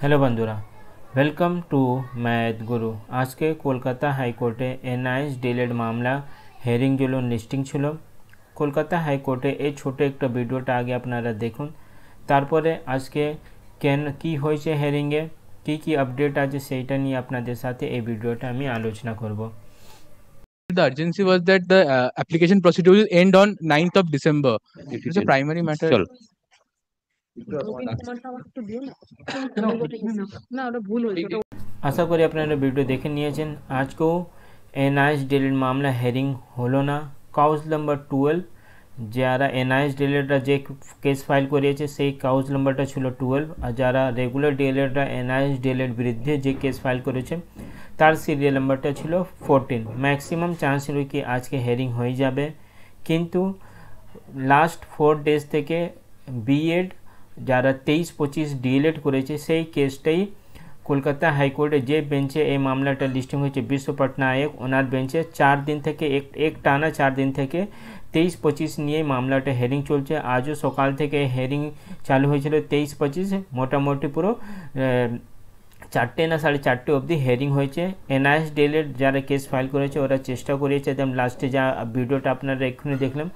Hello बंधुरा welcome to math गुरु। आज के কলকাতা হাইকোর্টে এনআইএস ডিলেড মামলা হেয়ারিং জন্য লিস্টিং ছিল। কলকাতা হাইকোর্টে এই ছোট একটা ভিডিওটা আগে আপনারা দেখুন, তারপরে আজকে কেন কি হয়েছে হেয়ারিংয়ে, কি আপডেট আছে সেইটা নিয়ে আপনাদের সাথে এই ভিডিওটা আমি আলোচনা করব। The urgency was that the application procedure will end on 9th of December. It's a primary matter. আশা করি আপনারা ভিডিও দেখে নিয়েছেন। আজকেও এনআইএস ডিলেড মামলা হেয়ারিং হলো না। কাউজ নাম্বার 12 যারা এনআইএস ডিলেডরা যে কেস ফাইল করিয়েছে সেই কাউজ নাম্বারটা ছিল 12, আর যারা রেগুলার ডিলেডরা এনআইএস ডিলেড বিরুদ্ধে যে কেস ফাইল করেছে তার সিরিয়াল নাম্বারটা ছিল 14। ম্যাক্সিমাম চান্স ছিল কি আজকে হেয়ারিং হয়ে যাবে, কিন্তু লাস্ট 4 ডেজ থেকে বিএড যারা 23-25 ডিএলএড করেছে সেই কেসটাই কলকাতা হাইকোর্টে যে বেঞ্চে এই মামলাটা লিস্টিং হয়েছে বিশ্ব পটনায়ক ওনার বেঞ্চে 4 দিন থেকে এক টানা 4 দিন থেকে 23-25 নিয়ে মামলাটা হেয়ারিং চলছে। আজও সকাল থেকে হেয়ারিং চালু হয়েছিল 23-25, মোটামুটি পুরো 4টে না 4:30 অবধি হেয়ারিং হয়েছে। এনআইএস ডিলেড যারা কেস ফাইল করেছে ওরা চেষ্টা করেছে একদম লাস্টে, যা ভিডিওটা আপনারা এক্ষুনি দেখলাম,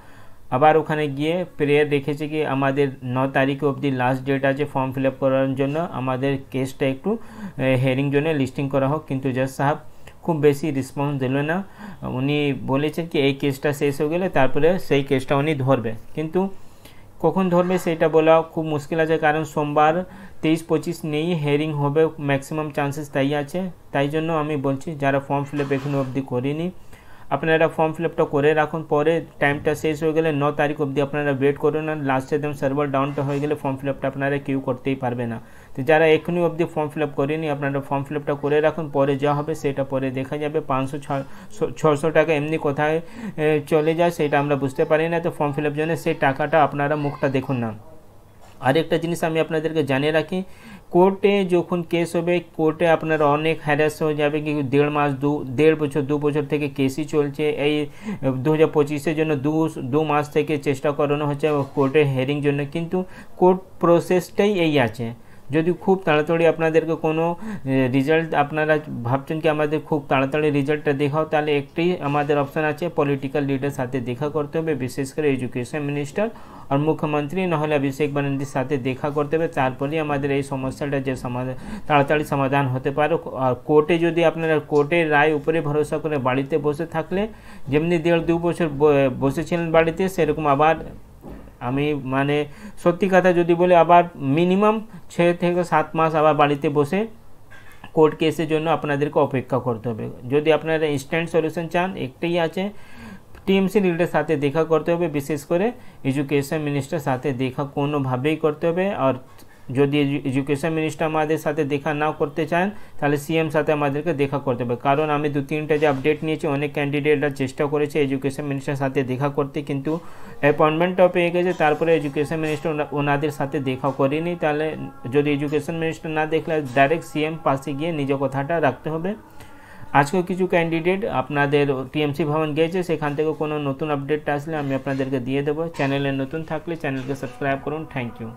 আবার ওখানে গিয়ে প্রেয়ার রেখেছে কি আমাদের 9 তারিখ অবধি লাস্ট ডেট আছে ফর্ম ফিল আপ করার জন্য, আমাদের কেসটা একটু হেয়ারিং জন্য লিস্টিং করা হোক। কিন্তু জজ সাহেব খুব বেশি রেসপন্স দিল না। উনি বলেছেন কি এই কেসটা শেষ হয়ে গেলে তারপরে সেই কেসটা উনি ধরবে, কিন্তু কখন ধরবে সেটা বলা খুব মুশকিল আছে, কারণ সোমবার 23-25 নিয়েই হেয়ারিং হবে ম্যাক্সিমাম চান্সেস তাই আছে। তাই জন্য আমি বলছি যারা ফর্ম ফিল আপ এখনো অবধি করেনি আপনারা ফর্ম ফিল আপটা করে রাখুন, পরে টাইমটা শেষ হয়ে গেলে 9 তারিখ অবধি আপনারা ওয়েট করুন, আর লাস্টে একদম সার্ভার ডাউনটা হয়ে গেলে ফর্ম ফিল আপটা আপনারা কেউ করতেই পারবে না। তো যারা এখনই অবধি ফর্ম ফিল আপ করেনি আপনারা ফর্ম ফিল আপটা করে রাখুন, পরে যা হবে সেটা পরে দেখা যাবে। 500-600 টাকা এমনি কোথায় চলে যায় সেটা আমরা বুঝতে পারি না, তো ফর্ম ফিল আপ জন্য সেই টাকাটা আপনারা মুখটা দেখুন না। আরেকটা জিনিস আমি আপনাদেরকে জানিয়ে রাখি, কোর্টে যখন কেস হবে কোর্টে আপনারা অনেক হ্যারাস হয়ে যাবে, কি 1.5 মাস 1.5 বছর 2 বছর থেকে কেসই চলছে। এই 2025-এর জন্য 2 মাস থেকে চেষ্টা করানো হচ্ছে কোর্টে হেয়ারিং জন্য, কিন্তু কোর্ট প্রসেসটাই এই আছে। যদি খুব তাড়াতাড়ি আপনাদেরকে কোনো রেজাল্ট আপনারা ভাবছেন কি আমাদের খুব তাড়াতাড়ি রেজাল্টটা দেখাও, তাহলে একটি আমাদের অপশান আছে পলিটিক্যাল লিডার সাথে দেখা করতে হবে, বিশেষ করে এডুকেশন মিনিস্টার আর মুখ্যমন্ত্রী, নাহলে অভিষেক ব্যানার্জির সাথে দেখা করতে হবে, তারপরেই আমাদের এই সমস্যাটা যে তাড়াতাড়ি সমাধান হতে পারে। আর কোর্টে যদি আপনারা কোর্টের রায় উপরে ভরসা করে বাড়িতে বসে থাকলে যেমনি 1.5-2 বছর বসেছিলেন বাড়িতে, সেরকম আবার আমি মানে সত্যি কথা যদি বলে আবার মিনিমাম 6 থেকে 7 মাস আবার বাড়িতে বসে কোর্ট কেসের জন্য আপনাদেরকে অপেক্ষা করতে হবে। যদি আপনারা ইনস্ট্যান্ট সলিউশন চান একটাই আছে, টিএমসি লিডারের সাথে দেখা করতে হবে, বিশেষ করে এডুকেশন মিনিস্টার সাথে দেখা কোনোভাবেই করতে হবে। আর যদি এডুকেশন মিনিস্টার আমাদের সাথে দেখা নাও করতে চান তাহলে সিএম সাথে আমাদেরকে দেখা করতে হবে, কারণ আমি 2-3টা যে আপডেট নিয়েছি অনেক ক্যান্ডিডেটরা চেষ্টা করেছে এডুকেশন মিনিস্টার সাথে দেখা করতে, কিন্তু অ্যাপয়েন্টমেন্টটাও পেয়ে গেছে, তারপরে এডুকেশন মিনিস্টার ওনাদের সাথে দেখা করেনি। তাহলে যদি এডুকেশন মিনিস্টার না দেখলে ডাইরেক্ট সিএম পাশে গিয়ে নিজ কথাটা রাখতে হবে। আজকেও কিছু ক্যান্ডিডেট আপনাদের টিএমসি ভবন গিয়েছে, সেখান থেকে কোনো নতুন আপডেট আসলে আমি আপনাদেরকে দিয়ে দেবো। চ্যানেলে নতুন থাকলে চ্যানেলকে সাবস্ক্রাইব করুন। Thank you.